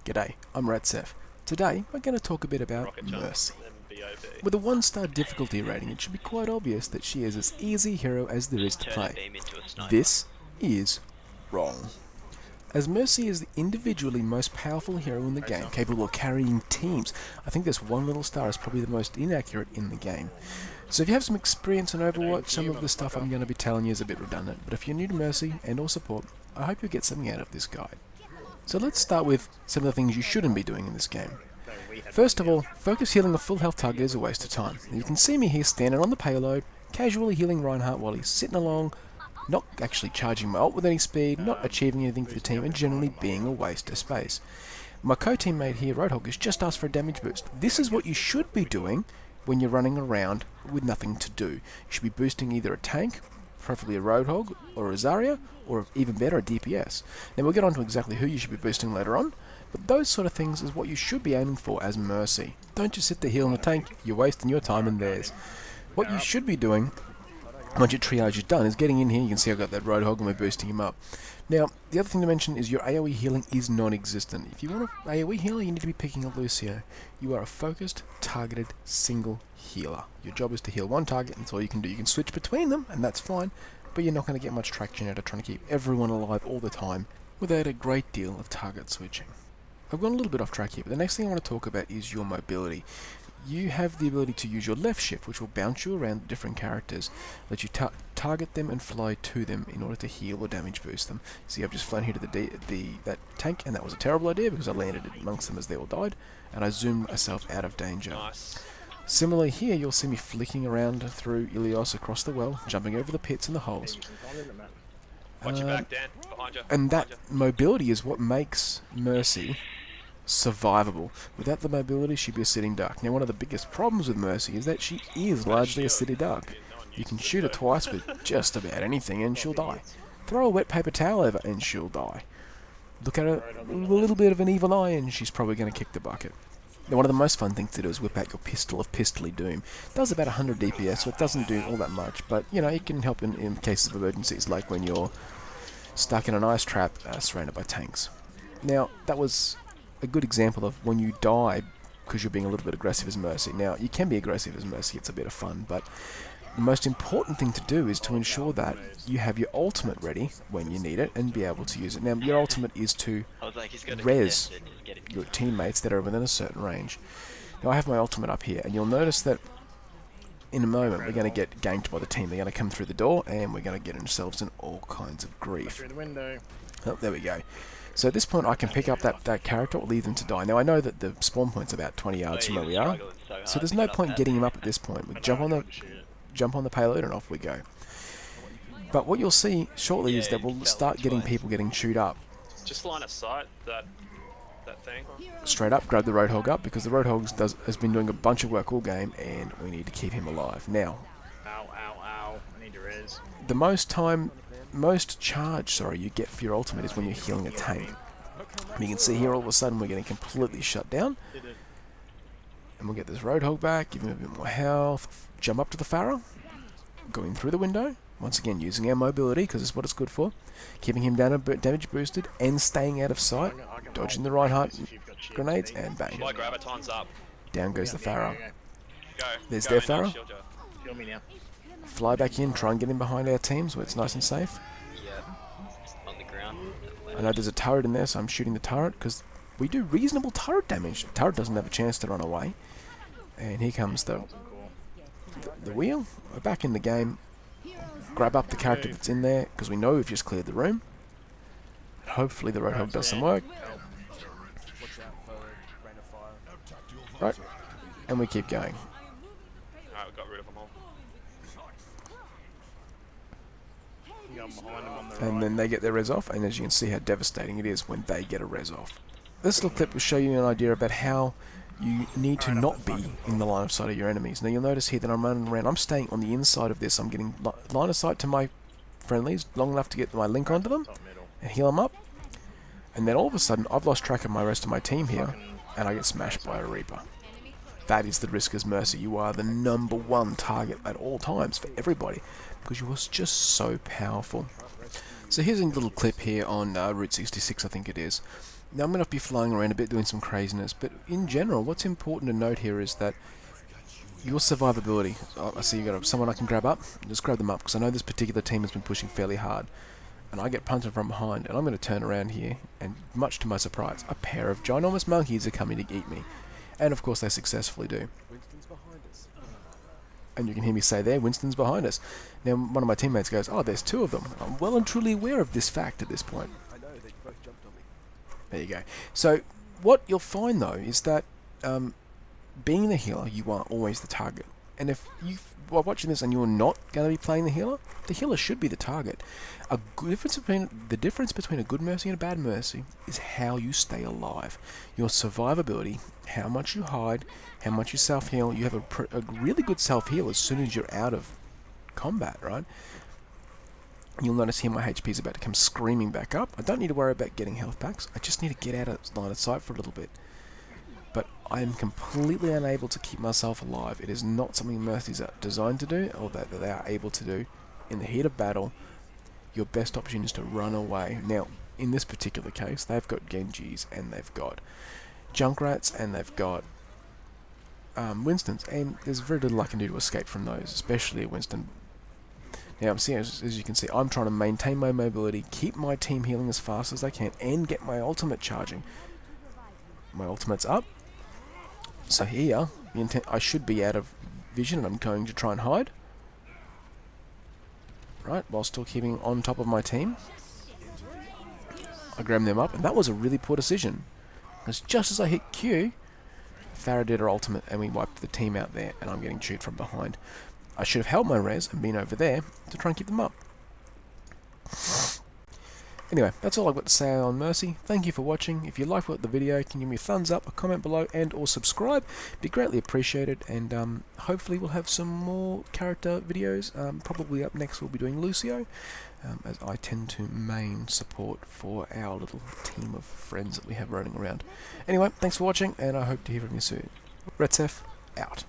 G'day, I'm Retsef. Today we're going to talk a bit about Mercy. With a 1-star difficulty rating, it should be quite obvious that she is as easy a hero as there is to play. This is wrong. As Mercy is the individually most powerful hero in the game, capable of carrying teams, I think this 1 little star is probably the most inaccurate in the game. So if you have some experience in Overwatch, some of the stuff I'm going to be telling you is a bit redundant, but if you're new to Mercy and or support, I hope you get something out of this guide. So let's start with some of the things you shouldn't be doing in this game. First of all, focus healing a full health target is a waste of time. You can see me here standing on the payload, casually healing Reinhardt while he's sitting along, not actually charging my ult with any speed, not achieving anything for the team, and generally being a waste of space. My co-teammate here, Roadhog, has just asked for a damage boost. This is what you should be doing when you're running around with nothing to do. You should be boosting either a tank, preferably a Roadhog, or a Zarya, or even better, a DPS. Now we'll get on to exactly who you should be boosting later on, but those sort of things is what you should be aiming for as Mercy. Don't just sit there healing the tank, you're wasting your time and theirs. What you should be doing, once your triage is done, is getting in here. You can see I've got that Roadhog and we're boosting him up. Now, the other thing to mention is your AoE healing is non-existent. If you want an AoE healer, you need to be picking a Lucio. You are a focused, targeted, single healer. Your job is to heal one target, and that's all you can do. You can switch between them, and that's fine, but you're not going to get much traction out of trying to keep everyone alive all the time without a great deal of target switching. I've gone a little bit off track here, but the next thing I want to talk about is your mobility. You have the ability to use your left shift, which will bounce you around different characters, let you target them and fly to them in order to heal or damage boost them. See, I've just flown here to that tank, and that was a terrible idea because I landed amongst them as they all died, and I zoomed myself out of danger. Nice. Similarly here, you'll see me flicking around through Ilios across the well, jumping over the pits and the holes. Watch your back, Dan. Behind you. And that mobility is what makes Mercy survivable. Without the mobility, she'd be a sitting duck. Now, one of the biggest problems with Mercy is that she is largely a sitting duck. You can shoot her twice with just about anything and she'll die. Throw a wet paper towel over and she'll die. Look at her with a little bit of an evil eye and she's probably going to kick the bucket. Now, one of the most fun things to do is whip out your pistol of Pistolly Doom. It does about 100 DPS, so it doesn't do all that much, but, you know, it can help in cases of emergencies, like when you're stuck in an ice trap surrounded by tanks. Now, that was a good example of when you die because you're being a little bit aggressive as Mercy. Now, you can be aggressive as Mercy, it's a bit of fun, but the most important thing to do is to ensure that you have your ultimate ready when you need it and be able to use it. Now, your ultimate is to res your teammates that are within a certain range. Now, I have my ultimate up here, and you'll notice that in a moment we're going to get ganked by the team. They're going to come through the door, and we're going to get ourselves in all kinds of grief. Oh, there we go. So at this point I can pick up that character or leave them to die. Now I know that the spawn point's about 20 yards from where we are, so there's no point getting him up at this point. We jump on the payload and off we go. But what you'll see shortly is that we'll start getting people getting chewed up. Just line of sight that thing. Straight up, grab the Roadhog up because the Roadhog has been doing a bunch of work all game and we need to keep him alive. Now, ow, ow, ow. I need to res. the most charge you get for your ultimate is when you're healing a tank. And you can see here all of a sudden we're getting completely shut down. And we'll get this Roadhog back, give him a bit more health, jump up to the Pharah, going through the window, once again using our mobility because it's what it's good for, keeping him down and damage boosted and staying out of sight, dodging the Reinhardt grenades and bang. My graviton's up. Down goes the Pharah. Go. There's Go their Pharah. Kill me now. Fly back in, try and get in behind our teams where it's nice and safe. Yeah, on the ground. I know there's a turret in there, so I'm shooting the turret because we do reasonable turret damage. The turret doesn't have a chance to run away. And here comes the wheel. We're back in the game. Grab up the character that's in there because we know we've just cleared the room. Hopefully the Roadhog does some work. Right, and we keep going. Alright, we got rid of them all. And then they get their res off, and as you can see how devastating it is when they get a res off. This little clip will show you an idea about how you need to not be in the line of sight of your enemies. Now you'll notice here that I'm running around, I'm staying on the inside of this, I'm getting line of sight to my friendlies long enough to get my link onto them and heal them up. And then all of a sudden I've lost track of my rest of my team here and I get smashed by a Reaper. That is the risk as Mercy. You are the #1 target at all times for everybody because you are just so powerful. So here's a little clip here on Route 66, I think it is. Now I'm going to be flying around a bit doing some craziness, but in general what's important to note here is that your survivability. I see you got someone I can grab up. Just grab them up because I know this particular team has been pushing fairly hard. And I get punted from behind, and I'm going to turn around here, and much to my surprise, a pair of ginormous monkeys are coming to eat me. And of course they successfully do. Winston's behind us. And you can hear me say there, Winston's behind us. Now one of my teammates goes, oh, there's two of them. I'm well and truly aware of this fact at this point. I know, they both jumped on me. There you go. So what you'll find though is that being the healer, you are always the target. And if you are watching this and you're not going to be playing the healer should be the target. The difference between a good mercy and a bad mercy is how you stay alive. Your survivability, how much you hide, how much you self-heal. You have a really good self-heal as soon as you're out of combat, right? You'll notice here my HP is about to come screaming back up. I don't need to worry about getting health packs. I just need to get out of line of sight for a little bit. But I am completely unable to keep myself alive. It is not something mercies are designed to do, or that they are able to do. In the heat of battle, your best option is to run away. Now, in this particular case, they've got Genjis, and they've got Junkrats, and they've got Winstons, and there's very little I can do to escape from those, especially a Winston. Now, I'm seeing, as you can see, I'm trying to maintain my mobility, keep my team healing as fast as I can, and get my ultimate charging. My ultimate's up. So here, I should be out of vision, and I'm going to try and hide. Right, while still keeping on top of my team. I grabbed them up, and that was a really poor decision. Because just as I hit Q, Farah did her ultimate, and we wiped the team out there, and I'm getting chewed from behind. I should have held my res and been over there to try and keep them up. Anyway, that's all I've got to say on Mercy. Thank you for watching. If you like the video, can you give me a thumbs up, a comment below, and or subscribe. Be greatly appreciated, and hopefully we'll have some more character videos. Probably up next we'll be doing Lucio, as I tend to main support for our little team of friends that we have running around. Anyway, thanks for watching, and I hope to hear from you soon. Retsef, out.